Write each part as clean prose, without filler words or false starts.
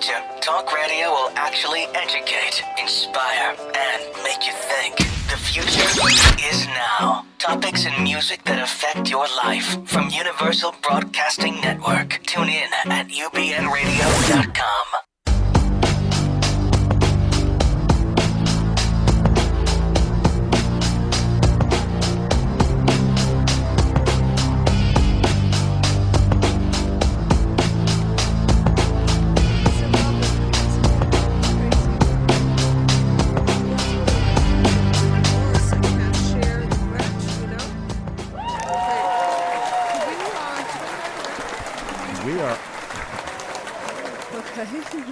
future, talk radio will actually educate, inspire, and make you think. The future is now. Topics and music that affect your life from Universal Broadcasting Network. Tune in at ubnradio.com.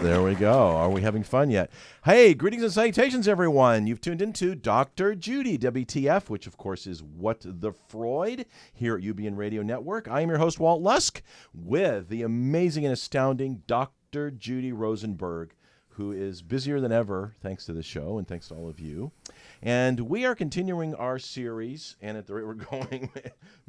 There we go. Are we having fun yet? Hey, greetings and salutations, everyone. You've tuned into Dr. Judy, WTF, which, of course, is What the Freud, here at UBN Radio Network. I am your host, Walt Lusk, with the amazing and astounding Dr. Judy Rosenberg, who is busier than ever, thanks to the show and thanks to all of you. And we are continuing our series, and at the rate we're going,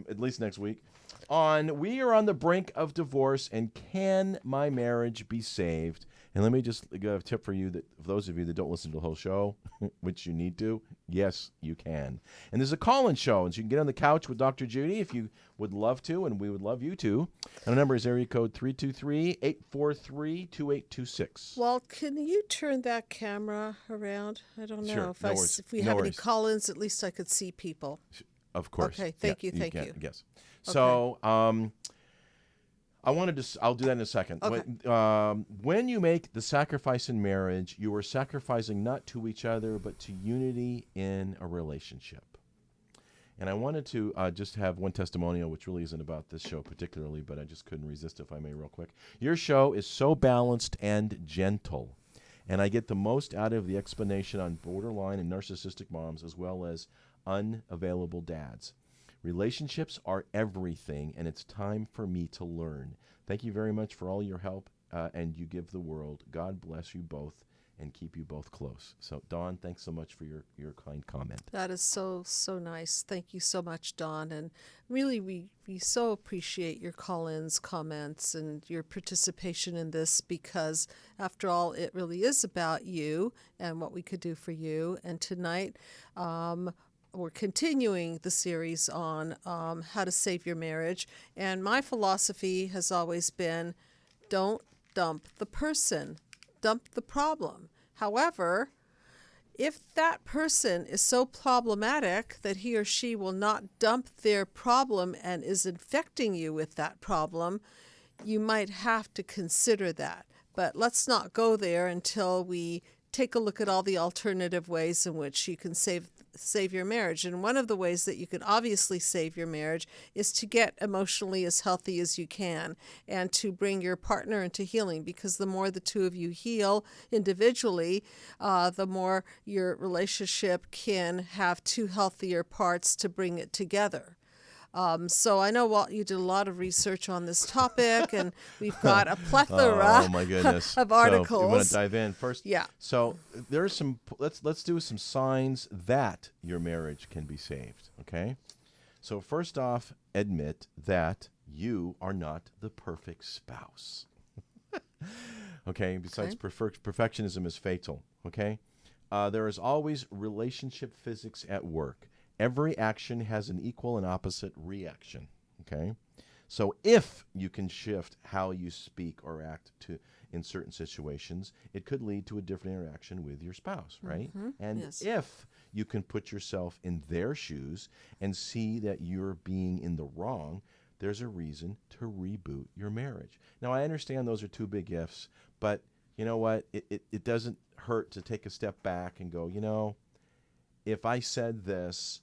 at least next week, we are on the brink of divorce, and can my marriage be saved? And let me just give a tip for you, that for those of you that don't listen to the whole show, which you need to, yes, you can. And there's a call-in show, and so you can get on the couch with Dr. Judy if you would love to, and we would love you to. And the number is area code 323-843-2826. Well, can you turn that camera around? I don't know. Sure, If we have any call-ins, at least I could see people. Of course. Okay, thank you. Yes. So, I'll do that in a second. Okay. When you make the sacrifice in marriage, you are sacrificing not to each other, but to unity in a relationship. And I wanted to just have one testimonial, which really isn't about this show particularly, but I just couldn't resist, if I may, real quick. Your show is so balanced and gentle, and I get the most out of the explanation on borderline and narcissistic moms, as well as unavailable dads. Relationships are everything, and it's time for me to learn. Thank you very much for all your help, and you give the world. God bless you both and keep you both close. So, Dawn, thanks so much for your kind comment. That is so nice. Thank you so much, Dawn. And really, we so appreciate your call-ins, comments, and your participation in this, because, after all, it really is about you and what we could do for you. And tonight, we're continuing the series on how to save your marriage. And my philosophy has always been, don't dump the person, dump the problem. However, if that person is so problematic that he or she will not dump their problem and is infecting you with that problem, you might have to consider that. But let's not go there until we take a look at all the alternative ways in which you can save your marriage. And one of the ways that you can obviously save your marriage is to get emotionally as healthy as you can, and to bring your partner into healing, because the more the two of you heal individually, the more your relationship can have two healthier parts to bring it together. So I know, Walt, you did a lot of research on this topic, and we've got a plethora oh my goodness. of articles. So you want to dive in first? Yeah. So there's some. Let's do some signs that your marriage can be saved. Okay. So first off, admit that you are not the perfect spouse. Okay. Besides, perfectionism is fatal. Okay. There is always relationship physics at work. Every action has an equal and opposite reaction, okay? So if you can shift how you speak or act in certain situations, it could lead to a different interaction with your spouse, right? Mm-hmm. And yes. if you can put yourself in their shoes and see that you're being in the wrong, there's a reason to reboot your marriage. Now, I understand those are two big ifs, but you know what? It doesn't hurt to take a step back and go, if I said this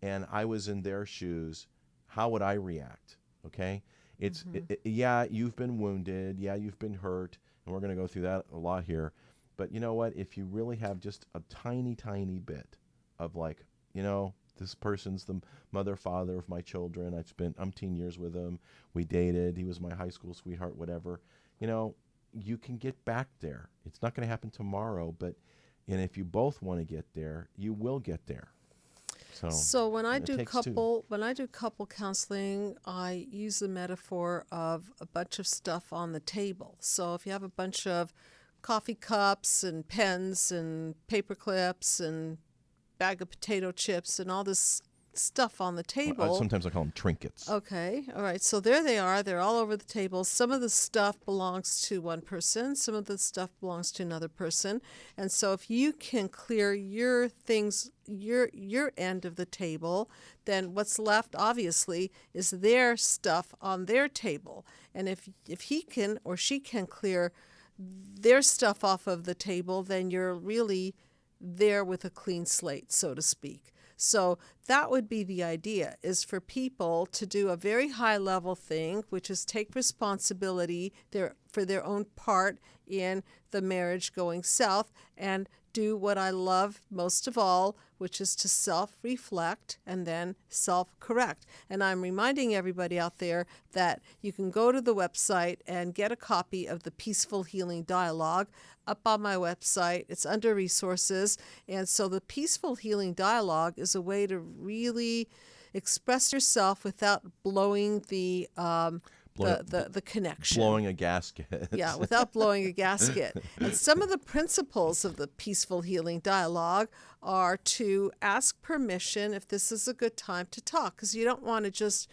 and I was in their shoes, how would I react? Okay? It's yeah, you've been wounded. Yeah, you've been hurt. And we're going to go through that a lot here. But you know what? If you really have just a tiny, tiny bit of like, this person's the mother, father of my children. I've spent umpteen years with him. We dated. He was my high school sweetheart, whatever. You can get back there. It's not going to happen tomorrow, and if you both want to get there, you will get there. So when I it do takes two. couple counseling, I use the metaphor of a bunch of stuff on the table. So if you have a bunch of coffee cups and pens and paper clips and bag of potato chips and all this stuff on the table. Sometimes I call them trinkets. Okay, all right. So there they are. They're all over the table. Some of the stuff belongs to one person. Some of the stuff belongs to another person. And so if you can clear your things, your end of the table, then what's left obviously is their stuff on their table. And if he can or she can clear their stuff off of the table, then you're really there with a clean slate, so to speak. So that would be the idea, is for people to do a very high level thing, which is take responsibility for their own part in the marriage going south, and do what I love most of all, which is to self-reflect and then self-correct. And I'm reminding everybody out there that you can go to the website and get a copy of the Peaceful Healing Dialogue up on my website. It's under resources. And so the Peaceful Healing Dialogue is a way to really express yourself without blowing the connection. Blowing a gasket. Yeah, without blowing a gasket. And some of the principles of the Peaceful Healing Dialogue are to ask permission if this is a good time to talk, because you don't want to just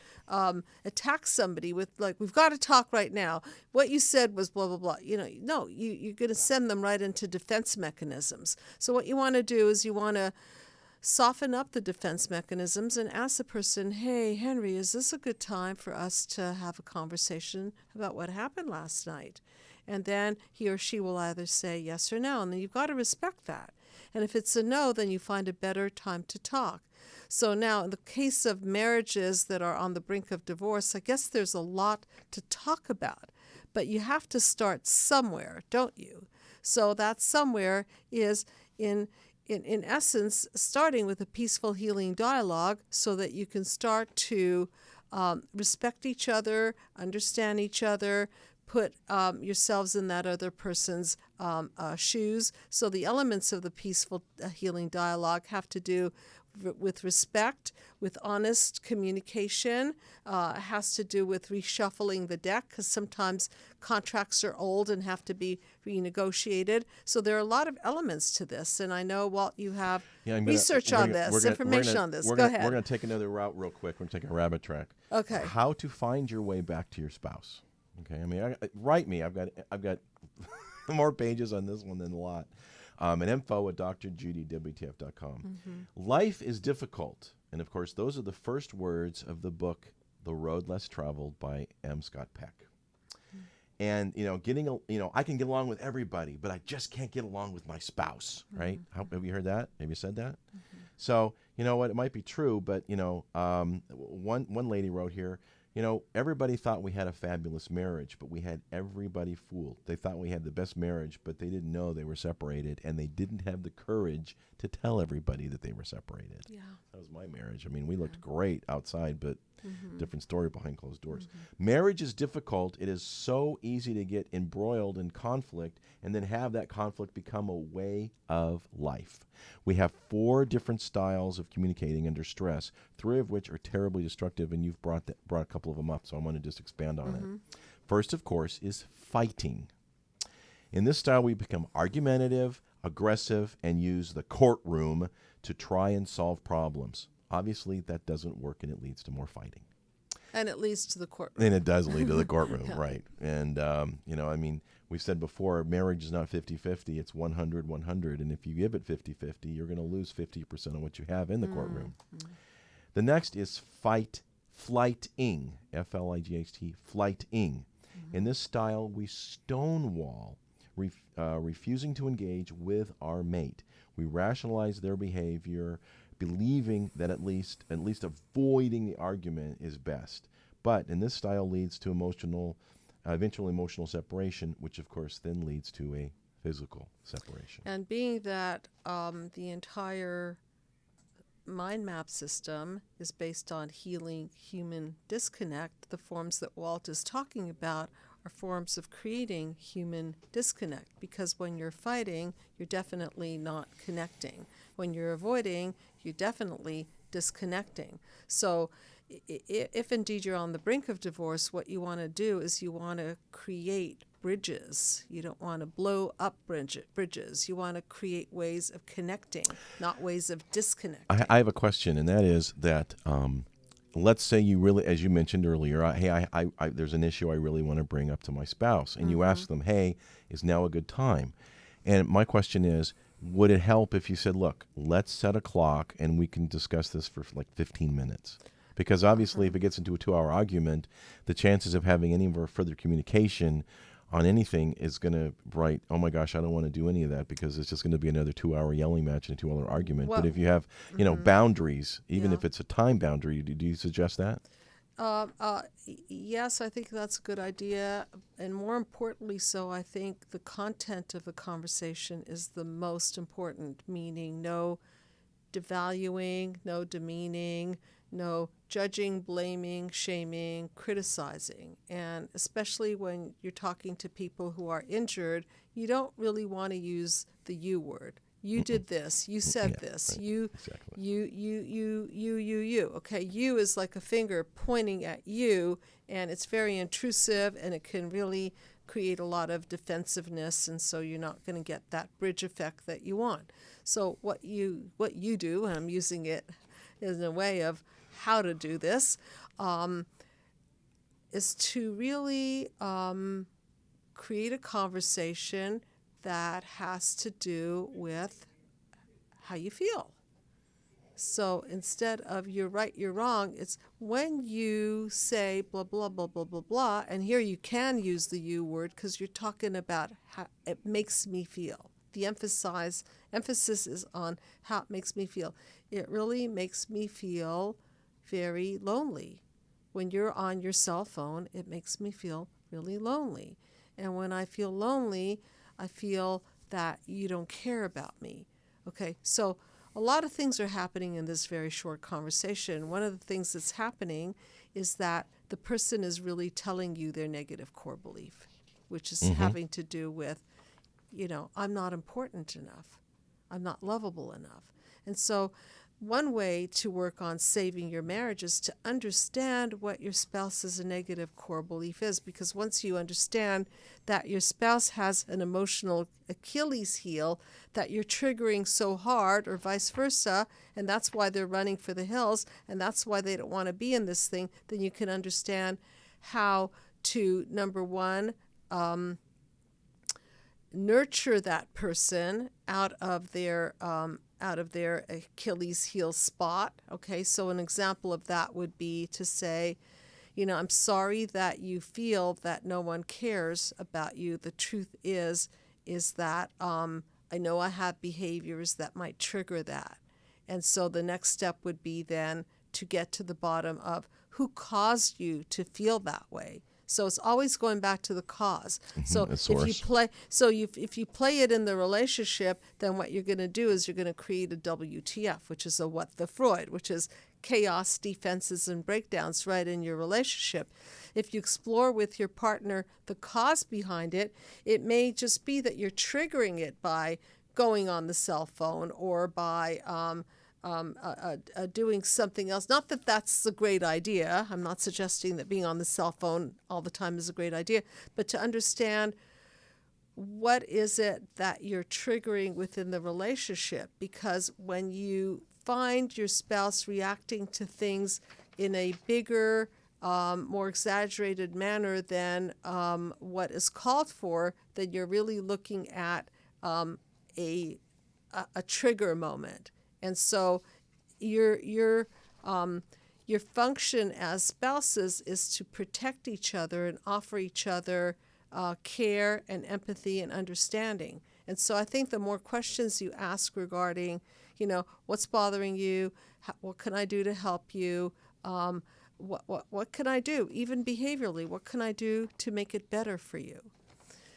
attack somebody with, like, we've got to talk right now. What you said was blah, blah, blah. No, you're going to send them right into defense mechanisms. So what you want to do is you want to soften up the defense mechanisms and ask the person, hey, Henry, is this a good time for us to have a conversation about what happened last night? And then he or she will either say yes or no, and then you've got to respect that. And if it's a no, then you find a better time to talk. So now, in the case of marriages that are on the brink of divorce, I guess there's a lot to talk about, but you have to start somewhere, don't you? So that somewhere is in essence, starting with a peaceful healing dialogue so that you can start to respect each other, understand each other, put yourselves in that other person's shoes. So the elements of the peaceful healing dialogue have to do with respect, with honest communication, has to do with reshuffling the deck, because sometimes contracts are old and have to be renegotiated. So there are a lot of elements to this, and I know, Walt, you have research on this, information on this. Go ahead. We're going to take another route real quick. We're going to take a rabbit track. Okay. How to find your way back to your spouse. Okay. I mean, write me. I've got more pages on this one than a lot. And info at drjudywtf.com. Mm-hmm. Life is difficult. And, of course, those are the first words of the book, The Road Less Traveled by M. Scott Peck. And, I can get along with everybody, but I just can't get along with my spouse, right? Have you heard that? Have you said that? Mm-hmm. So, you know what? It might be true, but, one lady wrote here, everybody thought we had a fabulous marriage, but we had everybody fooled. They thought we had the best marriage, but they didn't know they were separated, and they didn't have the courage to tell everybody that they were separated. Yeah. That was my marriage. I mean, we looked great outside, but different story behind closed doors. Marriage is difficult. It is so easy to get embroiled in conflict and then have that conflict become a way of life. We have 4 different styles of communicating under stress, 3 of which are terribly destructive, and you've brought a couple of them up, so I want to just expand on it. First, of course, is fighting. In this style, we become argumentative, aggressive, and use the courtroom to try and solve problems. Obviously, that doesn't work, and it leads to more fighting. And it leads to the courtroom. And it does lead to the courtroom, right. And, we've said before, marriage is not 50-50, it's 100-100. And if you give it 50-50, you're going to lose 50% of what you have in the courtroom. The next is flighting, F-L-I-G-H-T, flighting. In this style, we stonewall, refusing to engage with our mate. We rationalize their behavior, believing that at least avoiding the argument is best. But in this style leads to eventual emotional separation, which of course then leads to a physical separation. And being that the entire mind map system is based on healing human disconnect, the forms that Walt is talking about are forms of creating human disconnect, because when you're fighting, you're definitely not connecting. When you're avoiding, you're definitely disconnecting. So if indeed you're on the brink of divorce, what you want to do is you want to create bridges. You don't want to blow up bridges. You want to create ways of connecting, not ways of disconnecting. I have a question, and that is that let's say you really, as you mentioned earlier, there's an issue I really want to bring up to my spouse, and you ask them, hey, is now a good time? And my question is, would it help if you said, look, let's set a clock and we can discuss this for like 15 minutes? Because obviously if it gets into a 2-hour argument, the chances of having any more further communication on anything is going to write, oh my gosh, I don't want to do any of that because it's just going to be another 2-hour yelling match and a 2-hour argument. Well, but if you have, boundaries, even Yeah. if it's a time boundary, do you suggest that? Yes, I think that's a good idea. And more importantly, so I think the content of the conversation is the most important, meaning no devaluing, no demeaning, no judging, blaming, shaming, criticizing. And especially when you're talking to people who are injured, you don't really want to use the you word. You did this. You said this. right. You, Exactly. you. Okay, you is like a finger pointing at you, and it's very intrusive, and it can really create a lot of defensiveness, and so you're not going to get that bridge effect that you want. So what you do, and I'm using it as a way of how to do this, is to really create a conversation that has to do with how you feel. So instead of you're right, you're wrong, it's when you say blah, blah, blah, blah, blah, blah, and here you can use the you word because you're talking about how it makes me feel. The emphasis is on how it makes me feel. It really makes me feel very lonely. When you're on your cell phone, it makes me feel really lonely. And when I feel lonely, I feel that you don't care about me. Okay, so a lot of things are happening in this very short conversation. One of the things that's happening is that the person is really telling you their negative core belief, which is having to do with, I'm not important enough. I'm not lovable enough. And so one way to work on saving your marriage is to understand what your spouse's negative core belief is, because once you understand that your spouse has an emotional Achilles heel that you're triggering so hard, or vice versa, and that's why they're running for the hills, and that's why they don't want to be in this thing, then you can understand how to, number one, nurture that person out of their Achilles heel spot. Okay, so an example of that would be to say, I'm sorry that you feel that no one cares about you. The truth is that I know I have behaviors that might trigger that. And so the next step would be then to get to the bottom of who caused you to feel that way. So it's always going back to the cause. So if you play it in the relationship, then what you're going to do is you're going to create a WTF, which is a what the Freud, which is chaos, defenses, and breakdowns right in your relationship. If you explore with your partner the cause behind it, it may just be that you're triggering it by going on the cell phone or by doing something else. Not that that's a great idea. I'm not suggesting that being on the cell phone all the time is a great idea, but to understand what is it that you're triggering within the relationship. Because when you find your spouse reacting to things in a bigger, more exaggerated manner than what is called for, then you're really looking at a trigger moment. And so your function as spouses is to protect each other and offer each other care and empathy and understanding. And so I think the more questions you ask regarding, what's bothering you, what can I do to help you, what can I do, even behaviorally, what can I do to make it better for you?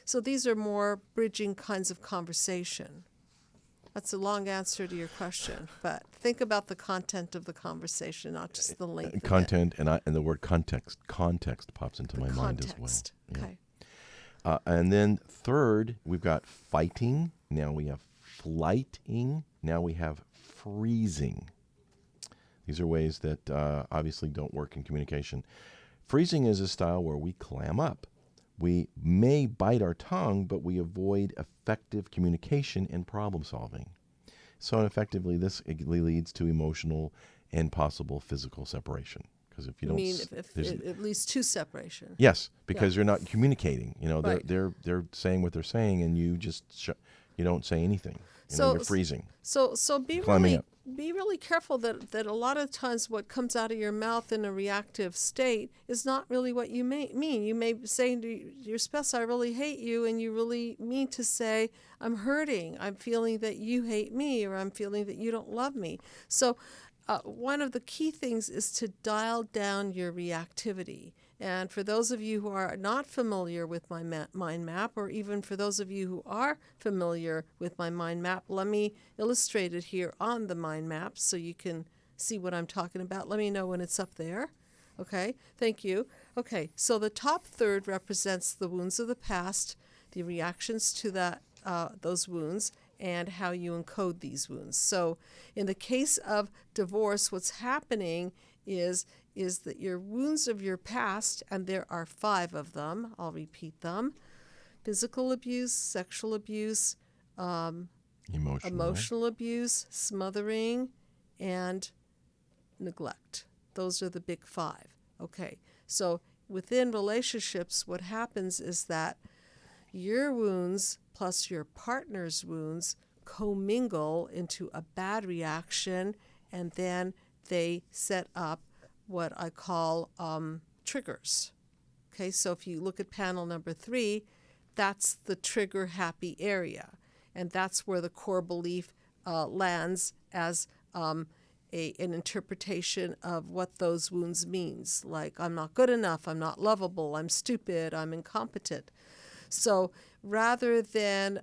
So these are more bridging kinds of conversation. That's a long answer to your question, but think about the content of the conversation, not just the length Content, and the word context pops into my mind as well. Context, okay. And then third, we've got fighting. Now we have flighting. Now we have freezing. These are ways that obviously don't work in communication. Freezing is a style where we clam up. We may bite our tongue, but we avoid effective communication and problem solving. So effectively, this leads to emotional and possible physical separation. Because if you don't, if it leads to separation. Yes, because you're not communicating. Right. They're saying what they're saying, and you just you don't say anything. You're freezing. So be climbing really careful that a lot of times what comes out of your mouth in a reactive state is not really what you mean. You may say to your spouse, "I really hate you," and you really mean to say, "I'm hurting. I'm feeling that you hate me, or I'm feeling that you don't love me." So one of the key things is to dial down your reactivity. And for those of you who are not familiar with my mind map, or even for those of you who are familiar with my mind map, let me illustrate it here on the mind map so you can see what I'm talking about. Let me know when it's up there. Okay, thank you. Okay, so the top third represents the wounds of the past, the reactions to those wounds, and how you encode these wounds. So in the case of divorce, what's happening is that your wounds of your past, and there are 5 of them, I'll repeat them: physical abuse, sexual abuse, emotional abuse, smothering, and neglect. Those are the big 5. Okay, so within relationships, what happens is that your wounds plus your partner's wounds commingle into a bad reaction, and then they set up what I call triggers. Okay, so if you look at panel number 3, that's the trigger happy area, and that's where the core belief lands as an interpretation of what those wounds means, like I'm not good enough, I'm not lovable, I'm stupid, I'm incompetent. So rather than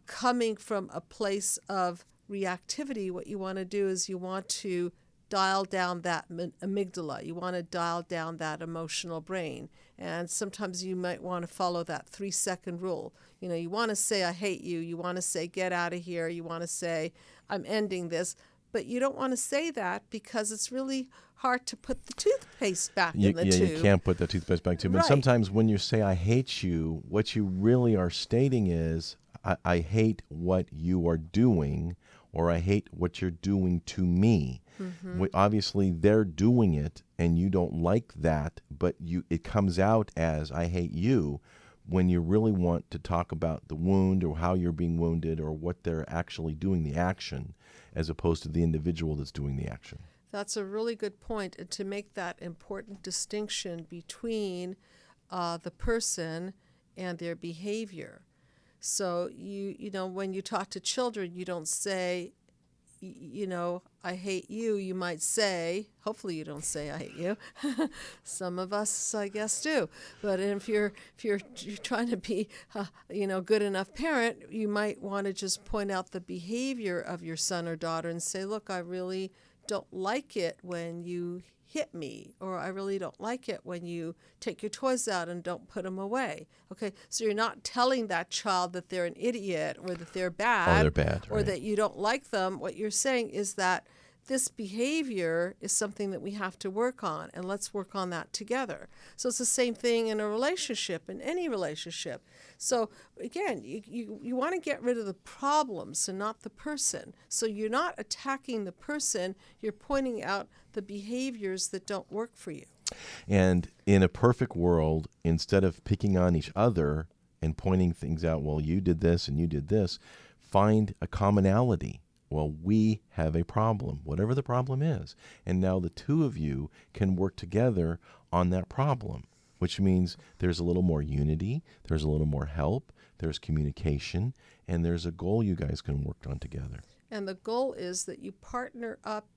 coming from a place of reactivity, what you want to do is you want to dial down that amygdala. You want to dial down that emotional brain. And sometimes you might want to follow that 3-second rule. You want to say, "I hate you." You want to say, "Get out of here." You want to say, "I'm ending this." But you don't want to say that because it's really hard to put the toothpaste back in the tube. You can't put the toothpaste back in the tube. Right. And sometimes when you say, "I hate you," what you really are stating is, I hate what you are doing, or I hate what you're doing to me. Mm-hmm. Obviously, they're doing it, and you don't like that, but it comes out as, "I hate you," when you really want to talk about the wound or how you're being wounded or what they're actually doing, the action, as opposed to the individual that's doing the action. That's a really good point. And to make that important distinction between the person and their behavior. So, when you talk to children, you don't say, "I hate you." You might say, hopefully you don't say, "I hate you." Some of us, I guess, do. But if you're trying to be, good enough parent, you might want to just point out the behavior of your son or daughter and say, "Look, I really don't like it when you hit me," or "I really don't like it when you take your toys out and don't put them away." Okay, so you're not telling that child that they're an idiot or that they're bad, or that you don't like them. What you're saying is that this behavior is something that we have to work on, and let's work on that together. So it's the same thing in a relationship, in any relationship. So again, you want to get rid of the problems and not the person. So you're not attacking the person, you're pointing out the behaviors that don't work for you. And in a perfect world, instead of picking on each other and pointing things out, "Well, you did this and you did this," find a commonality. Well, we have a problem, whatever the problem is. And now the two of you can work together on that problem, which means there's a little more unity, there's a little more help, there's communication, and there's a goal you guys can work on together. And the goal is that you partner up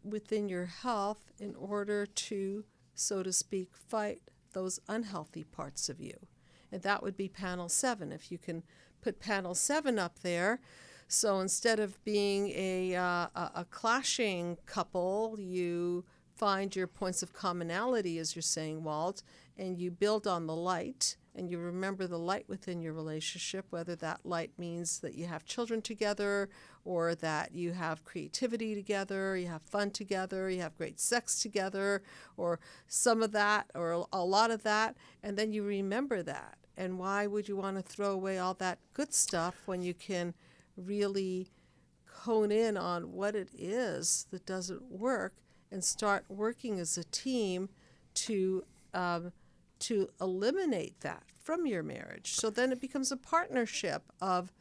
within your health in order to, so to speak, fight those unhealthy parts of you. And that would be panel 7. If you can put panel 7 up there. So instead of being a clashing couple, you find your points of commonality, as you're saying, Walt, and you build on the light and you remember the light within your relationship, whether that light means that you have children together, or that you have creativity together, you have fun together, you have great sex together, or some of that, or a lot of that, and then you remember that. And why would you want to throw away all that good stuff when you can really hone in on what it is that doesn't work and start working as a team to eliminate that from your marriage? So then it becomes a partnership of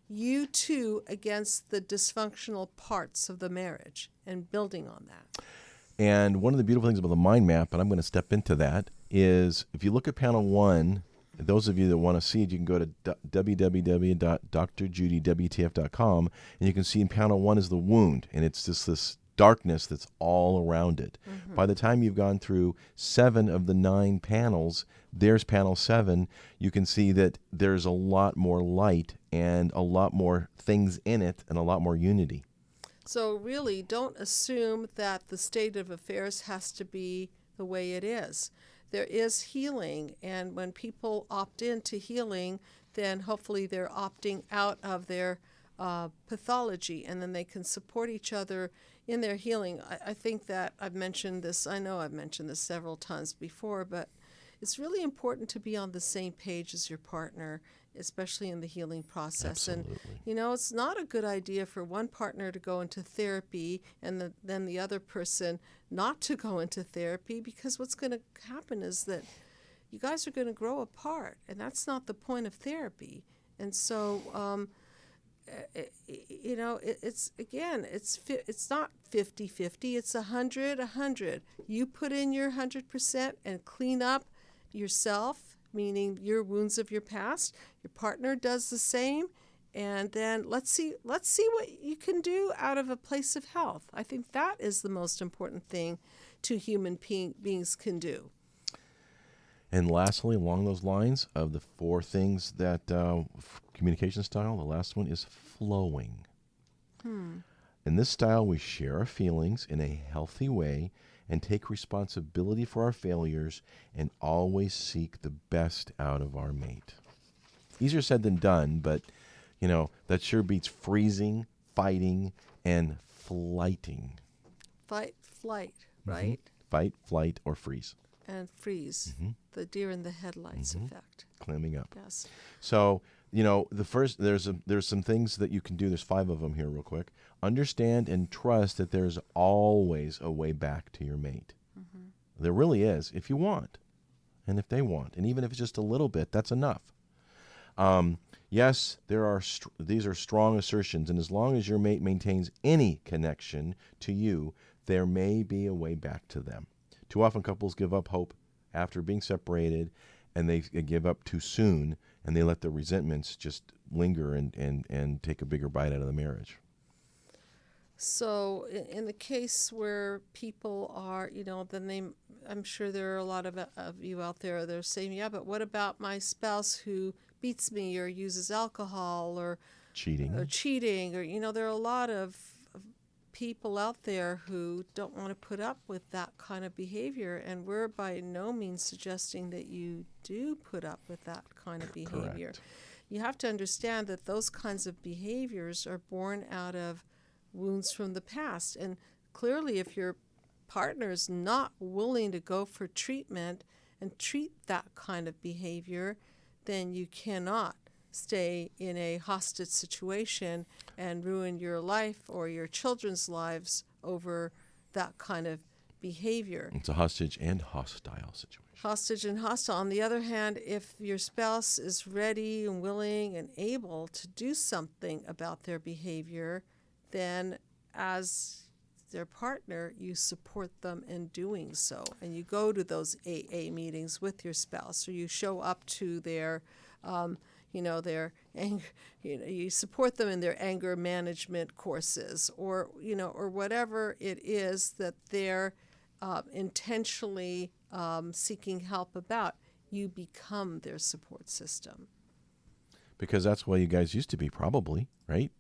you two against the dysfunctional parts of the marriage and building on that. And one of the beautiful things about the mind map, and I'm going to step into that, is if you look at panel 1, those of you that want to see it, you can go to www.drjudywtf.com, and you can see in panel 1 is the wound, and it's just this darkness that's all around it. Mm-hmm. By the time you've gone through 7 of the 9 panels, there's panel 7, you can see that there's a lot more light and a lot more things in it and a lot more unity. So really, don't assume that the state of affairs has to be the way it is. There is healing, and when people opt into healing, then hopefully they're opting out of their pathology, and then they can support each other in their healing. I think that I know I've mentioned this several times before, but it's really important to be on the same page as your partner, especially in the healing process. Absolutely. And, it's not a good idea for one partner to go into therapy and then the other person not to go into therapy, because what's going to happen is that you guys are going to grow apart, and that's not the point of therapy. And so, it's not 50-50, it's 100-100. You put in your 100% and clean up yourself, meaning your wounds of your past. Your partner does the same, and then let's see what you can do out of a place of health. I think that is the most important thing two human beings can do. And lastly, along those lines of the 4 things that communication style, the last one is flowing. In this style, we share our feelings in a healthy way and take responsibility for our failures and always seek the best out of our mate. Easier said than done, but, that sure beats freezing, fighting, and flighting. Fight, flight, right? Fight, flight, or freeze. And freeze, the deer in the headlights effect. Clamming up. Yes. So, the first, there's some things that you can do. There's 5 of them here real quick. Understand and trust that there's always a way back to your mate. There really is, if you want and if they want. And even if it's just a little bit, that's enough. Yes, these are strong assertions, and as long as your mate maintains any connection to you, there may be a way back to them. Too often couples give up hope after being separated, and they give up too soon, and they let the resentments just linger and take a bigger bite out of the marriage. So in the case where people are, I'm sure there are a lot of you out there that are saying, yeah, but what about my spouse who beats me or uses alcohol or cheating, or there are a lot of people out there who don't want to put up with that kind of behavior, and we're by no means suggesting that you do put up with that kind of behavior. Correct. You have to understand that those kinds of behaviors are born out of wounds from the past, and clearly if your partner is not willing to go for treatment and treat that kind of behavior, then you cannot stay in a hostage situation and ruin your life or your children's lives over that kind of behavior. It's a hostage and hostile situation. Hostage and hostile. On the other hand, if your spouse is ready and willing and able to do something about their behavior, then as their partner, you support them in doing so. And you go to those AA meetings with your spouse, or you show up to their their anger, you support them in their anger management courses, or whatever it is that they're intentionally seeking help about. You become their support system. Because that's why you guys used to be, probably, right?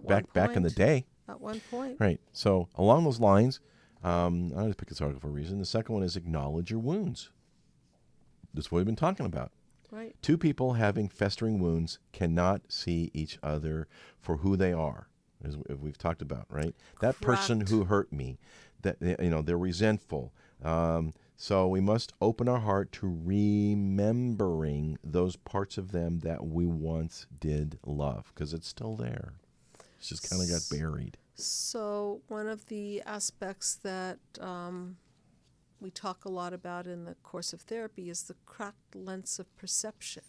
Back in the day. At one point. Right. So along those lines, I just picked this article for a reason. The second one is acknowledge your wounds. That's what we've been talking about. Right. Two people having festering wounds cannot see each other for who they are, as we've talked about, right? That person Correct. who hurt me, that they're resentful. So we must open our heart to remembering those parts of them that we once did love, because it's still there. It's just kind of got buried. So one of the aspects that we talk a lot about in the course of therapy is the cracked lens of perception.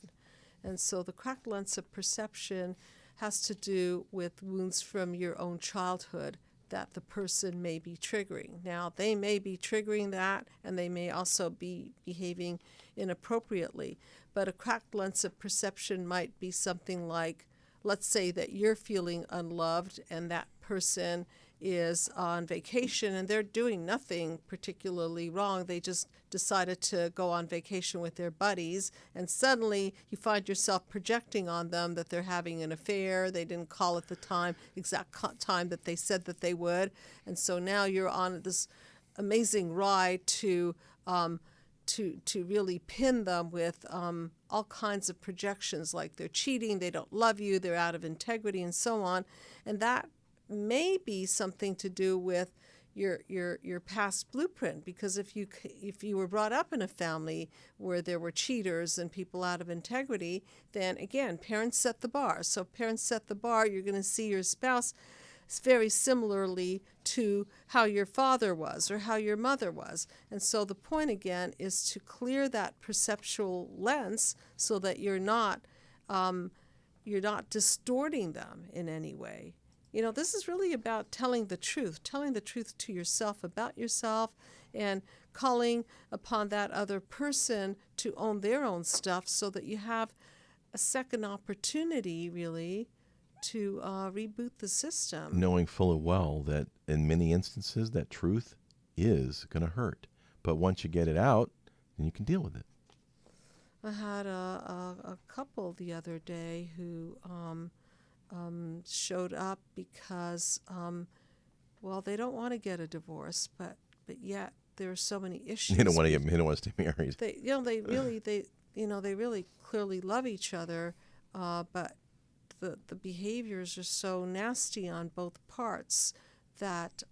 And so the cracked lens of perception has to do with wounds from your own childhood that the person may be triggering. Now, they may be triggering that, and they may also be behaving inappropriately. But a cracked lens of perception might be something like, let's say that you're feeling unloved and that person is on vacation and they're doing nothing particularly wrong. They just decided to go on vacation with their buddies, and suddenly you find yourself projecting on them that they're having an affair. They didn't call at the exact time that they said that they would. And so now you're on this amazing ride to really pin them with all kinds of projections, like they're cheating, they don't love you, they're out of integrity, and so on. And that may be something to do with your past blueprint, because if you were brought up in a family where there were cheaters and people out of integrity, then again, parents set the bar. So if parents set the bar, you're going to see your spouse very similarly to how your father was or how your mother was. And so the point again is to clear that perceptual lens so that you're not distorting them in any way. This is really about telling the truth to yourself about yourself, and calling upon that other person to own their own stuff so that you have a second opportunity, really, to reboot the system. Knowing full well that in many instances that truth is going to hurt. But once you get it out, then you can deal with it. I had a couple the other day who showed up because, they don't want to get a divorce, but yet there are so many issues. They don't want to stay married. They really clearly love each other, but the behaviors are so nasty on both parts that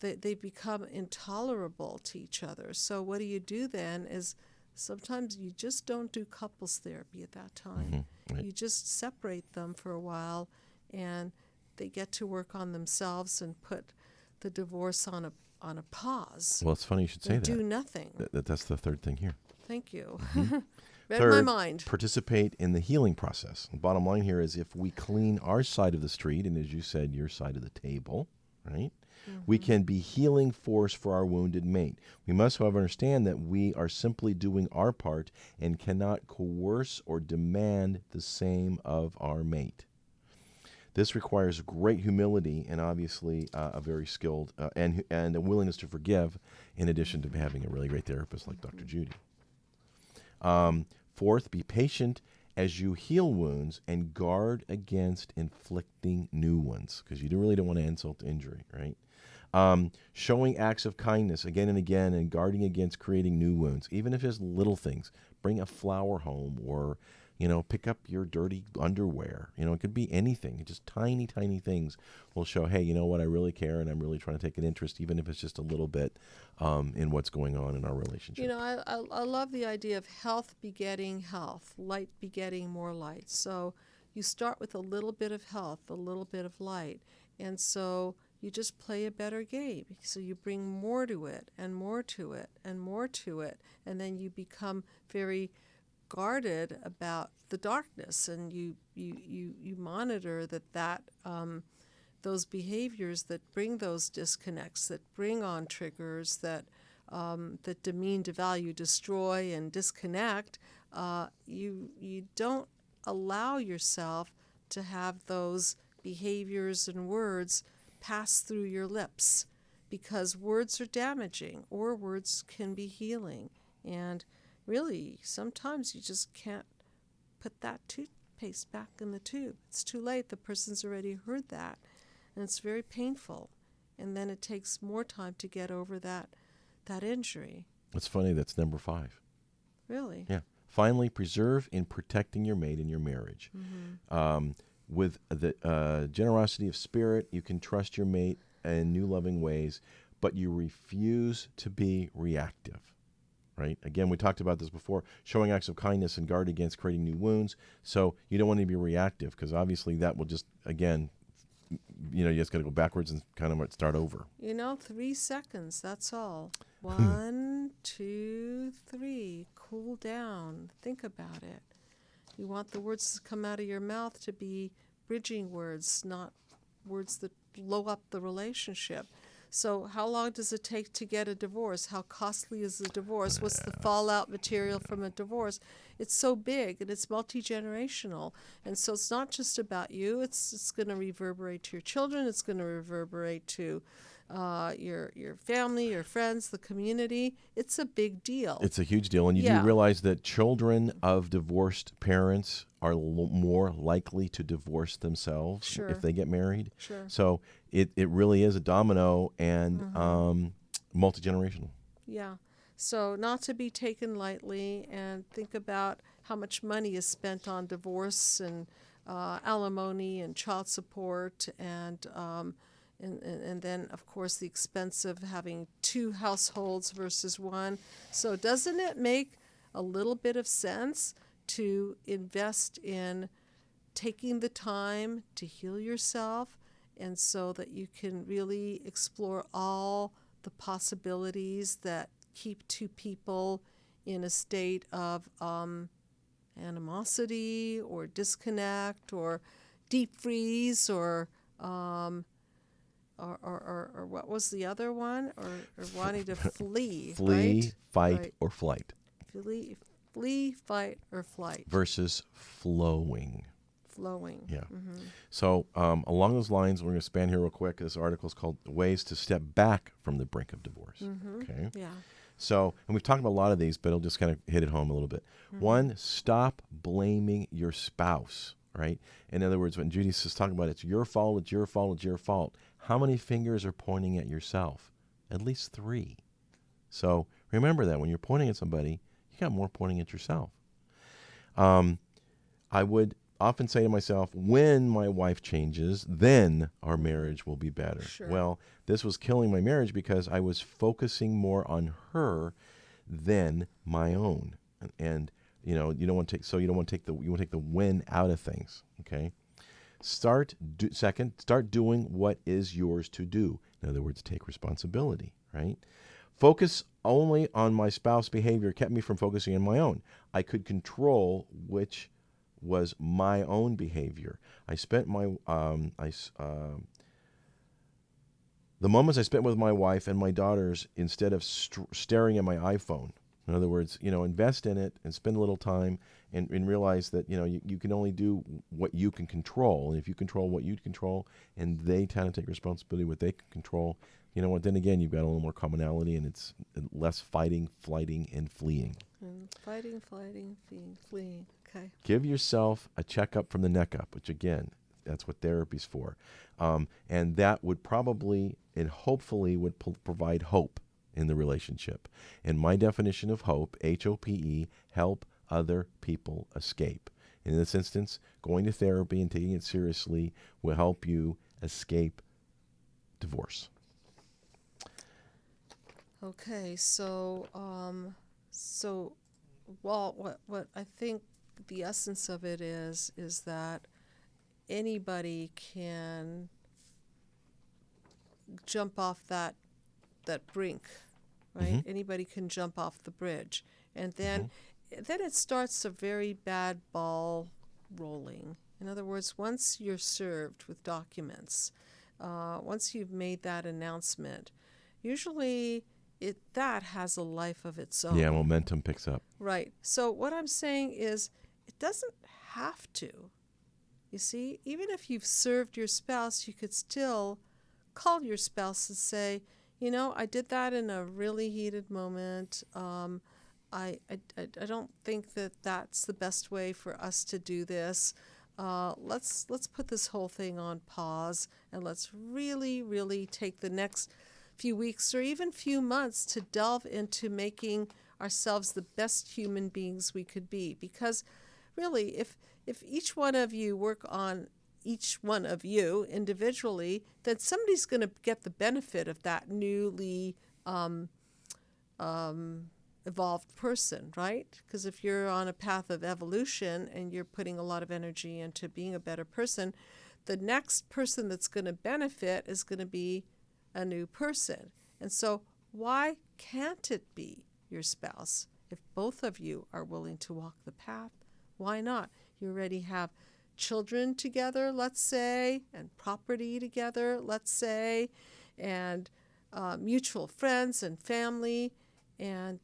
they become intolerable to each other. So what do you do then is sometimes you just don't do couples therapy at that time. Mm-hmm. Right. You just separate them for a while, and they get to work on themselves and put the divorce on a pause. Well, it's funny you should say that. Do nothing. That's the third thing here. Thank you. Mm-hmm. Read Third, my mind. Participate in the healing process. The bottom line here is if we clean our side of the street, and as you said, your side of the table, right? Mm-hmm. We can be healing force for our wounded mate. We must, however, understand that we are simply doing our part and cannot coerce or demand the same of our mate. This requires great humility and obviously a very skilled and a willingness to forgive, in addition to having a really great therapist like Dr. Judy. Fourth, be patient as you heal wounds and guard against inflicting new ones, because you really don't want to insult to injury, right? Showing acts of kindness again and again and guarding against creating new wounds, even if it's little things. Bring a flower home, or pick up your dirty underwear. It could be anything. Just tiny, tiny things will show, hey, you know what, I really care and I'm really trying to take an interest, even if it's just a little bit in what's going on in our relationship. I love the idea of health begetting health, light begetting more light. So you start with a little bit of health, a little bit of light. And so you just play a better game. So you bring more to it and more to it and more to it. And then you become very guarded about the darkness, and you monitor that those behaviors that bring those disconnects, that bring on triggers, that demean, devalue, destroy, and disconnect. You don't allow yourself to have those behaviors and words pass through your lips, because words are damaging, or words can be healing. And really, sometimes you just can't put that toothpaste back in the tube. It's too late. The person's already heard that, and it's very painful. And then it takes more time to get over that injury. It's funny, that's number 5. Really? Yeah. Finally, preserve in protecting your mate in your marriage. With the generosity of spirit, you can trust your mate in new loving ways, but you refuse to be reactive. Right? Again, we talked about this before, showing acts of kindness and guard against creating new wounds. So you don't want to be reactive because obviously that will just, again, you just got to go backwards and kind of start over. 3 seconds, that's all. 1, 2, 3. Cool down. Think about it. You want the words to come out of your mouth to be bridging words, not words that blow up the relationship. So how long does it take to get a divorce? How costly is the divorce? What's the fallout material from a divorce? It's so big and it's multi-generational. And so it's not just about you. It's going to reverberate to your children. It's going to reverberate to your family, your friends, the community. It's a big deal. It's a huge deal. And you do realize that children of divorced parents are more likely to divorce themselves if they get married. Sure. So it really is a domino and multi-generational. Yeah. So not to be taken lightly, and think about how much money is spent on divorce and alimony and child support and then, of course, the expense of having 2 households versus 1. So doesn't it make a little bit of sense to invest in taking the time to heal yourself, and so that you can really explore all the possibilities that keep 2 people in a state of animosity or disconnect or deep freeze or what was the other one? Or wanting to flee. Flee, right? fight, Right. or flight. Flee, fight, or flight. Versus flowing. Flowing. Yeah. So along those lines, we're going to span here real quick. This article is called Ways to Step Back from the Brink of Divorce. Okay. Yeah. So, and we've talked about a lot of these, but I'll just kind of hit it home a little bit. 1, stop blaming your spouse, right? In other words, when Judy's just talking about it's your fault, it's your fault, it's your fault, how many fingers are pointing at yourself? At least 3. So remember that when you're pointing at somebody, you got more pointing at yourself. I would often say to myself, when my wife changes, then our marriage will be better. Sure. Well, this was killing my marriage because I was focusing more on her than my own. And you don't want to take you want to take the win out of things, okay? Second, start doing what is yours to do. In other words, take responsibility, right? Focus only on my spouse's behavior kept me from focusing on my own. I could control which was my own behavior. I spent the moments I spent with my wife and my daughters instead of staring at my iPhone. In other words, invest in it and spend a little time and realize that, you can only do what you can control. And if you control what you control and they kind of take responsibility what they can control, then again, you've got a little more commonality and it's less fighting, flighting, and fleeing. Fighting, fleeing. Okay. Give yourself a checkup from the neck up, which again, that's what therapy's for. And that would probably and hopefully would provide hope in the relationship. And my definition of hope, HOPE, help other people escape. In this instance, going to therapy and taking it seriously will help you escape divorce. Okay, so well, what I think the essence of it is that anybody can jump off that brink, right? Mm-hmm. Anybody can jump off the bridge, and then it starts a very bad ball rolling. In other words, once you're served with documents, once you've made that announcement, usually that has a life of its own. Yeah, momentum picks up. Right. So what I'm saying is it doesn't have to. You see, even if you've served your spouse, you could still call your spouse and say, I did that in a really heated moment. I don't think that that's the best way for us to do this. Let's put this whole thing on pause, and let's really, really take the next few weeks or even few months to delve into making ourselves the best human beings we could be. Because really, if each one of you work on each one of you individually, then somebody's going to get the benefit of that newly evolved person, right? Because if you're on a path of evolution and you're putting a lot of energy into being a better person, the next person that's going to benefit is going to be a new person. And so why can't it be your spouse? If both of you are willing to walk the path, why not? You already have children together, let's say, and property together, let's say, and mutual friends and family. And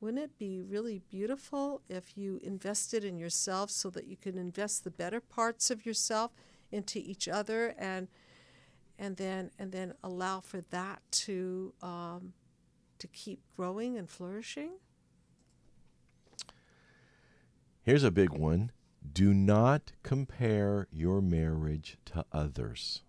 wouldn't it be really beautiful if you invested in yourself so that you can invest the better parts of yourself into each other, and then allow for that to keep growing and flourishing? Here's a big one. Do not compare your marriage to others.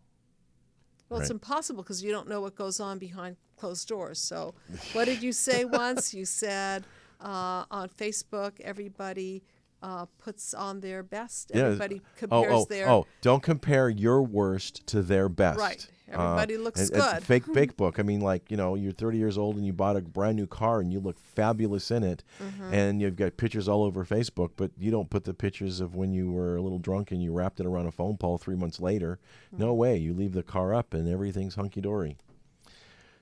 Well, it's Right. impossible because you don't know what goes on behind closed doors. So what did you say once? You said on Facebook, everybody puts on their best. Yeah. Everybody compares their... Oh, don't compare your worst to their best. Right. Everybody looks and good. Fake bake book. I mean, like, you're 30 years old and you bought a brand new car and you look fabulous in it. Mm-hmm. And you've got pictures all over Facebook, but you don't put the pictures of when you were a little drunk and you wrapped it around a phone pole 3 months later. Mm-hmm. No way. You leave the car up and everything's hunky-dory.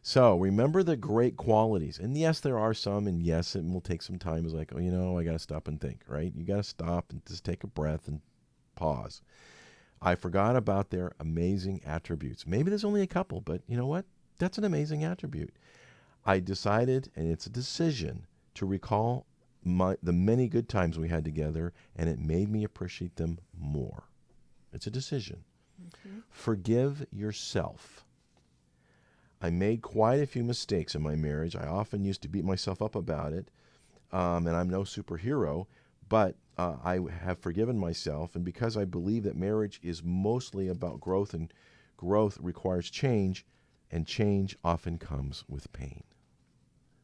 So remember the great qualities. And yes, there are some, and yes, it will take some time. It's like, I got to stop and think, right? You got to stop and just take a breath and pause. I forgot about their amazing attributes. Maybe there's only a couple, but you know what? That's an amazing attribute. I decided, and it's a decision, to recall the many good times we had together, and it made me appreciate them more. It's a decision. Mm-hmm. Forgive yourself. I made quite a few mistakes in my marriage. I often used to beat myself up about it, and I'm no superhero, but I have forgiven myself, and because I believe that marriage is mostly about growth, and growth requires change, and change often comes with pain.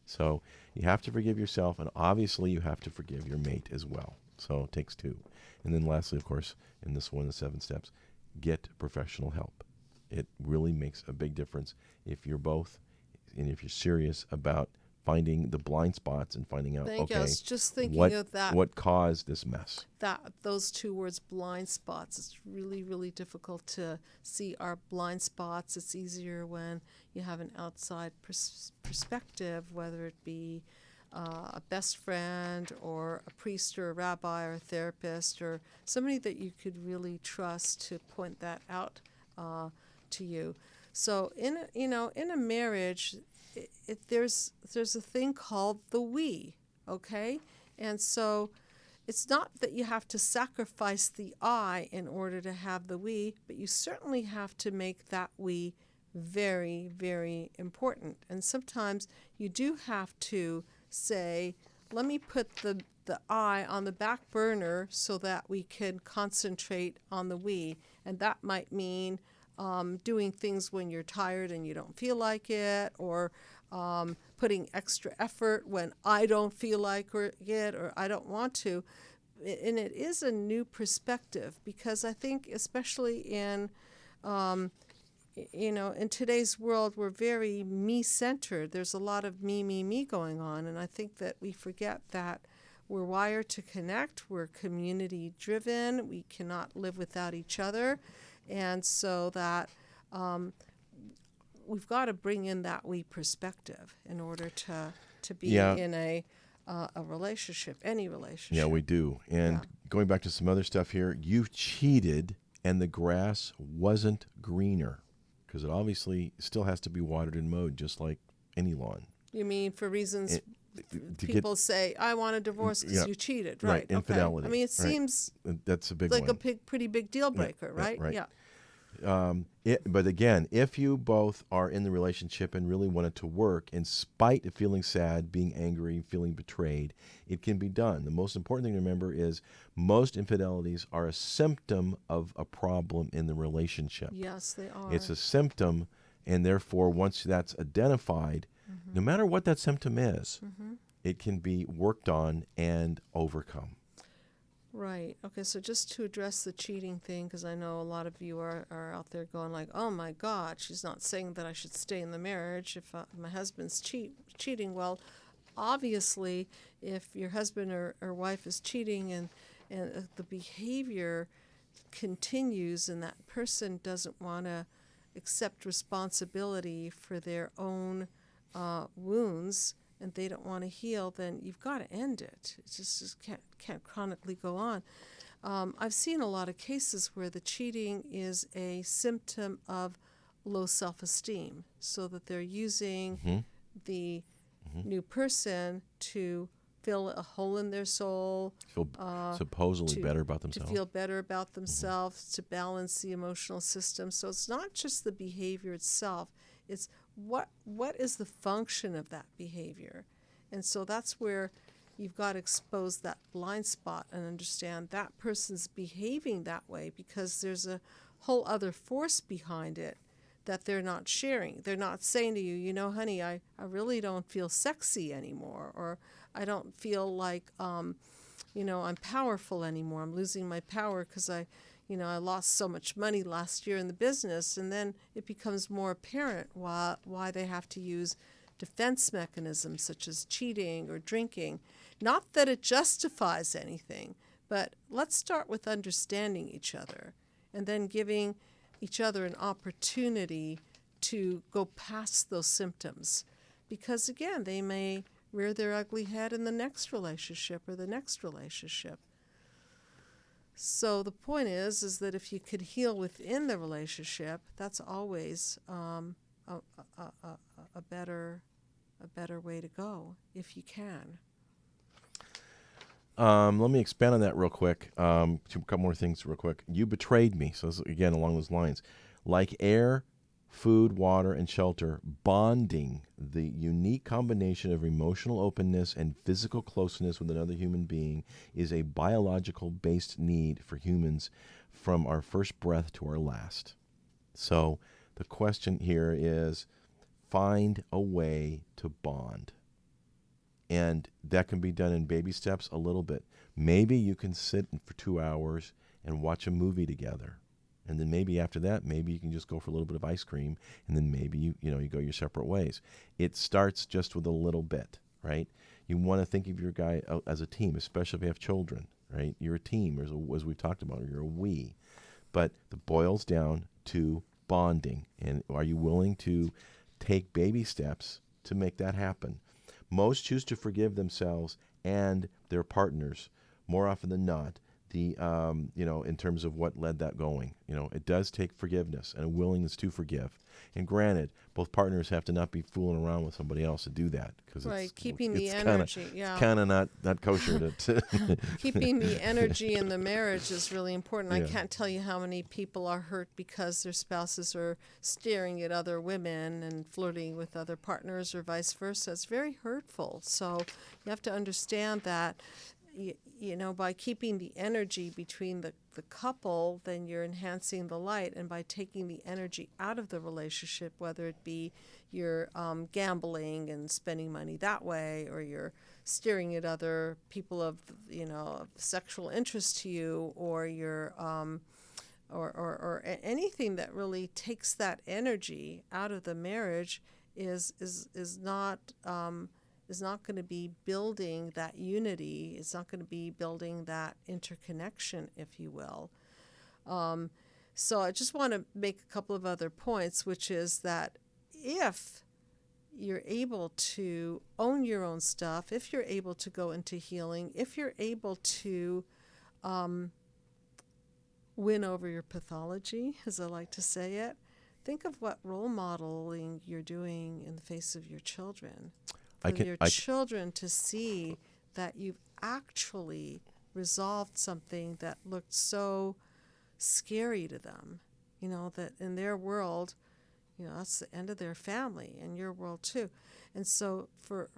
So you have to forgive yourself, and obviously you have to forgive your mate as well. So it takes two. And then lastly, of course, in this one of the 7 steps, get professional help. It really makes a big difference if you're both, and if you're serious about finding the blind spots and finding out, Thank you. I was just thinking of that. What caused this mess? Those 2 words, blind spots. It's really, really difficult to see our blind spots. It's easier when you have an outside perspective, whether it be a best friend or a priest or a rabbi or a therapist or somebody that you could really trust to point that out to you. So in a marriage, there's a thing called the we, okay? And so it's not that you have to sacrifice the I in order to have the we, but you certainly have to make that we very, very important. And sometimes you do have to say, let me put the I on the back burner so that we can concentrate on the we. And that might mean doing things when you're tired and you don't feel like it, or putting extra effort when I don't feel like it or I don't want to. And it is a new perspective, because I think especially in today's world, we're very me-centered. There's a lot of me going on, and I think that we forget that we're wired to connect. We're community-driven. We cannot live without each other. And so that we've got to bring in that we perspective in order to be in a relationship, any relationship. Yeah, we do. And going back to some other stuff here, you've cheated and the grass wasn't greener, because it obviously still has to be watered and mowed just like any lawn. You mean for reasons people say, I want a divorce because you cheated, right? Infidelity. Okay. I mean, it seems that's a big like one. a pretty big deal breaker, right? Right. Yeah. But again, if you both are in the relationship and really want it to work, in spite of feeling sad, being angry, feeling betrayed, it can be done. The most important thing to remember is most infidelities are a symptom of a problem in the relationship. Yes, they are. It's a symptom, and therefore, once that's identified, no matter what that symptom is, it can be worked on and overcome. Right. Okay, so just to address the cheating thing, because I know a lot of you are out there going like, oh my God, she's not saying that I should stay in the marriage if my husband's cheating. Well, obviously, if your husband or wife is cheating and the behavior continues and that person doesn't want to accept responsibility for their own wounds and they don't want to heal, then you've got to end it. It just can't chronically go on. I've seen a lot of cases where the cheating is a symptom of low self-esteem, so that they're using the new person to fill a hole in their soul, Feel supposedly better about themselves. to feel better about themselves, to balance the emotional system. So it's not just the behavior itself, it's what is the function of that behavior. And so that's where you've got to expose that blind spot and understand that person's behaving that way because there's a whole other force behind it that they're not sharing. They're not saying to you, you know, honey, I really don't feel sexy anymore, or I don't feel like, you know, I'm powerful anymore. I'm losing my power because I lost so much money last year in the business. And then it becomes more apparent why they have to use defense mechanisms such as cheating or drinking. Not that it justifies anything, but let's start with understanding each other and then giving each other an opportunity to go past those symptoms. Because again, they may rear their ugly head in the next relationship or the next relationship. So the point is that if you could heal within the relationship, that's always a better way to go if you can. Let me expand on that real quick. A couple more things real quick. You betrayed me. So this, again, along those lines. Like air, food, water, and shelter, bonding, the unique combination of emotional openness and physical closeness with another human being, is a biological-based need for humans from our first breath to our last. So the question here is, find a way to bond. And that can be done in baby steps a little bit. Maybe you can sit for 2 hours and watch a movie together. And then maybe after that, maybe you can just go for a little bit of ice cream, and then maybe you go your separate ways. It starts just with a little bit, right? You want to think of your guy as a team, especially if you have children, right? You're a team, as we've talked about, or you're a we. But it boils down to bonding. And are you willing to take baby steps to make that happen? Most choose to forgive themselves and their partners more often than not. In terms of what led that going, it does take forgiveness and a willingness to forgive. And granted, both partners have to not be fooling around with somebody else to do that, because right, keeping the kinda, energy, yeah, kind of not kosher to keeping the energy in the marriage is really important. Yeah. I can't tell you how many people are hurt because their spouses are staring at other women and flirting with other partners or vice versa. It's very hurtful. So you have to understand that, by keeping the energy between the couple, then you're enhancing the light. And by taking the energy out of the relationship, whether it be you're gambling and spending money that way, or you're staring at other people of sexual interest to you, or you're or anything that really takes that energy out of the marriage is not going to be building that unity. It's not going to be building that interconnection, if you will. So I just want to make a couple of other points, which is that if you're able to own your own stuff, if you're able to go into healing, if you're able to win over your pathology, as I like to say it, think of what role modeling you're doing in the face of your children. For your children to see that you've actually resolved something that looked so scary to them, that in their world, that's the end of their family, and your world too. And so for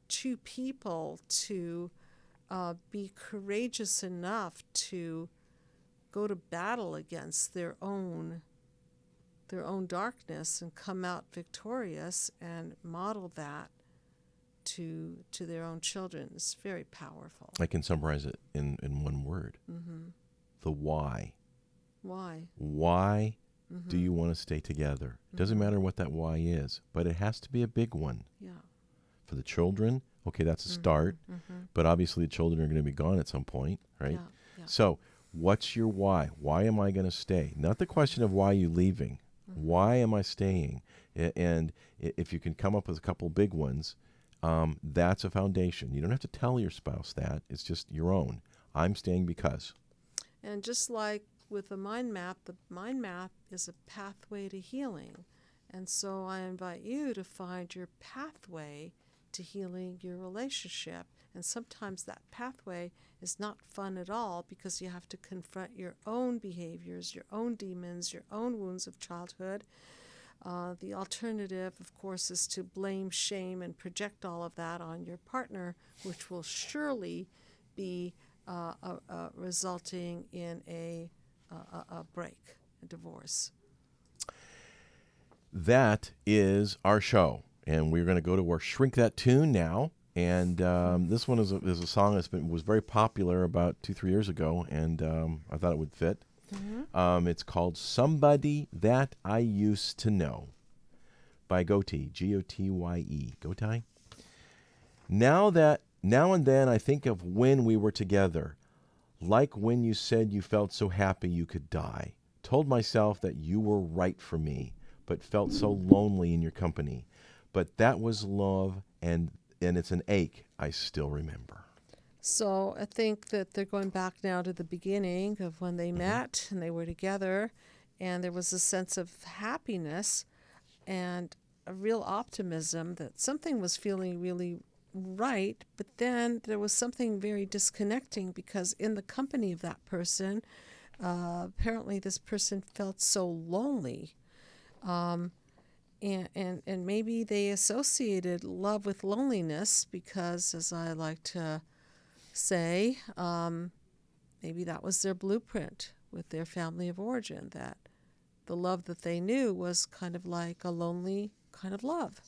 two people to be courageous enough to go to battle against their own darkness and come out victorious and model that to their own children is very powerful. I can summarize it in one word. The why. Why? Why do you want to stay together? It doesn't matter what that why is, but it has to be a big one. Yeah. For the children, okay, that's a start, but obviously the children are going to be gone at some point, right? Yeah. Yeah. So what's your why? Why am I going to stay? Not the question of why you leaving. Why am I staying? And if you can come up with a couple big ones, that's a foundation. You don't have to tell your spouse that. It's just your own. I'm staying because. And just like with the mind map is a pathway to healing. And so I invite you to find your pathway to healing your relationship. And sometimes that pathway is not fun at all because you have to confront your own behaviors, your own demons, your own wounds of childhood. The alternative, of course, is to blame, shame, and project all of that on your partner, which will surely be resulting in a break, a divorce. That is our show, and we're going to go to our Shrink That Tune now. And this one is a song that was very popular about 2-3 years ago, and I thought it would fit. It's called "Somebody That I Used to Know" by Gotye, Gotye. Gotye. Now and then I think of when we were together, like when you said you felt so happy you could die. Told myself that you were right for me, but felt so lonely in your company. But that was love, and it's an ache I still remember. So I think that they're going back now to the beginning of when they met and they were together, and there was a sense of happiness and a real optimism that something was feeling really right, but then there was something very disconnecting because in the company of that person, apparently this person felt so lonely. And maybe they associated love with loneliness because, as I like to say, maybe that was their blueprint with their family of origin, that the love that they knew was kind of like a lonely kind of love.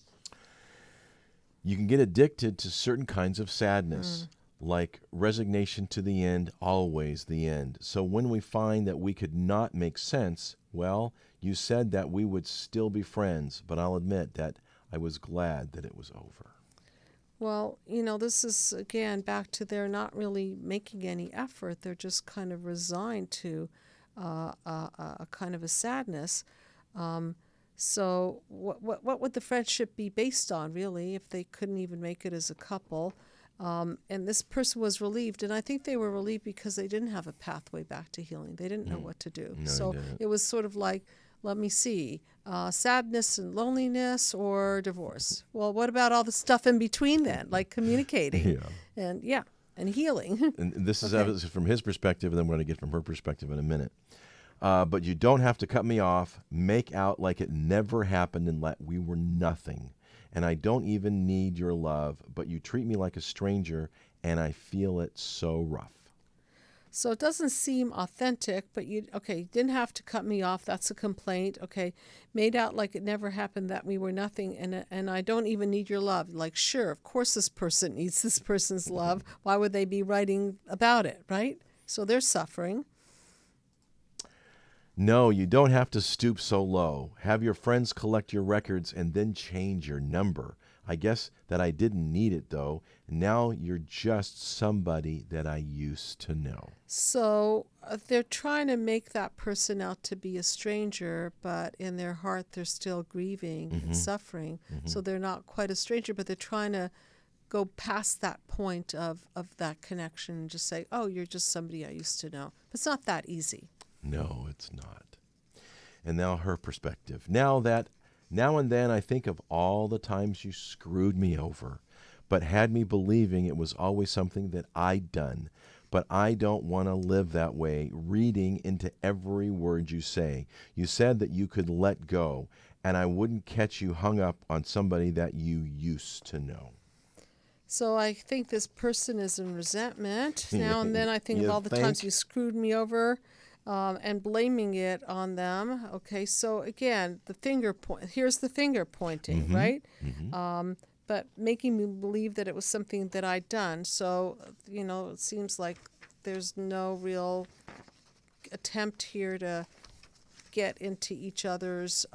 You can get addicted to certain kinds of sadness, like resignation to the end, always the end. So when we find that we could not make sense, well, you said that we would still be friends, but I'll admit that I was glad that it was over. Well, this is, again, back to they're not really making any effort. They're just kind of resigned to a kind of a sadness. So what would the friendship be based on, really, if they couldn't even make it as a couple? And this person was relieved, and I think they were relieved because they didn't have a pathway back to healing. They didn't know what to do. No, So it was sort of like, let me see, sadness and loneliness or divorce. Well, what about all the stuff in between then, like communicating and healing? And this is evidence from his perspective, and then we're going to get from her perspective in a minute. But you don't have to cut me off, make out like it never happened and let we were nothing. And I don't even need your love, but you treat me like a stranger, and I feel it so rough. So it doesn't seem authentic, but you didn't have to cut me off. That's a complaint. Okay, made out like it never happened, that we were nothing, and I don't even need your love. Like, sure, of course this person needs this person's love. Why would they be writing about it, right? So they're suffering. No, you don't have to stoop so low. Have your friends collect your records and then change your number. I guess that I didn't need it, though. Now you're just somebody that I used to know. So they're trying to make that person out to be a stranger, but in their heart they're still grieving and suffering. So they're not quite a stranger, but they're trying to go past that point of that connection and just say, oh, you're just somebody I used to know. But it's not that easy. No, it's not. And now her perspective. Now and then I think of all the times you screwed me over, but had me believing it was always something that I'd done. But I don't want to live that way, reading into every word you say. You said that you could let go, and I wouldn't catch you hung up on somebody that you used to know. So I think this person is in resentment. Now and then I think of all the think? times you screwed me over. And blaming it on them. Okay, so again, the finger point. Here's the finger pointing, right? but making me believe that it was something that I'd done. So, it seems like there's no real attempt here to get into each other's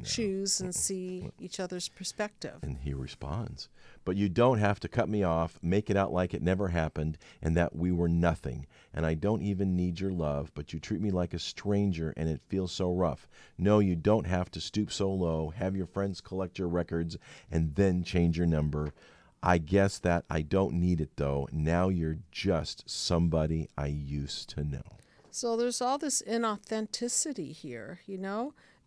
shoes and see each other's perspective. And he responds, but you don't have to cut me off, make it out like it never happened and that we were nothing. And I don't even need your love, but you treat me like a stranger and it feels so rough. No, you don't have to stoop so low, have your friends collect your records and then change your number. I guess that I don't need it though. Now you're just somebody I used to know. So there's all this inauthenticity here,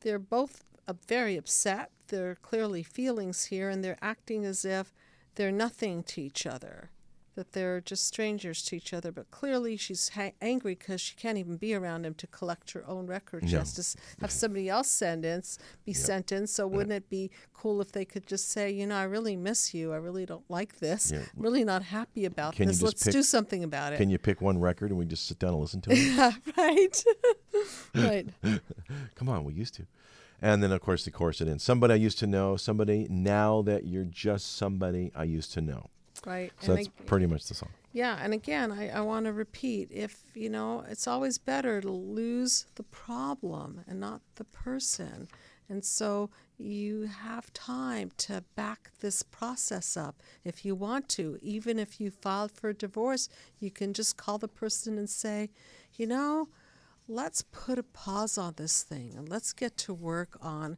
They're both very upset. There are clearly feelings here, and they're acting as if they're nothing to each other, that they're just strangers to each other. But clearly she's angry because she can't even be around him to collect her own records. She has to have somebody else be sentenced. So wouldn't it be cool if they could just say, I really miss you. I really don't like this. I'm really not happy about this. Let's do something about it. Can you pick one record and we just sit down and listen to it? Yeah, right. Right. Come on, we used to. And then, of course, the chorus it ends. Somebody I used to know, somebody now that you're just somebody I used to know. Right. So that's pretty much the song. Yeah, and again, I want to repeat, if, it's always better to lose the problem and not the person. And so you have time to back this process up if you want to. Even if you filed for a divorce, you can just call the person and say, let's put a pause on this thing and let's get to work on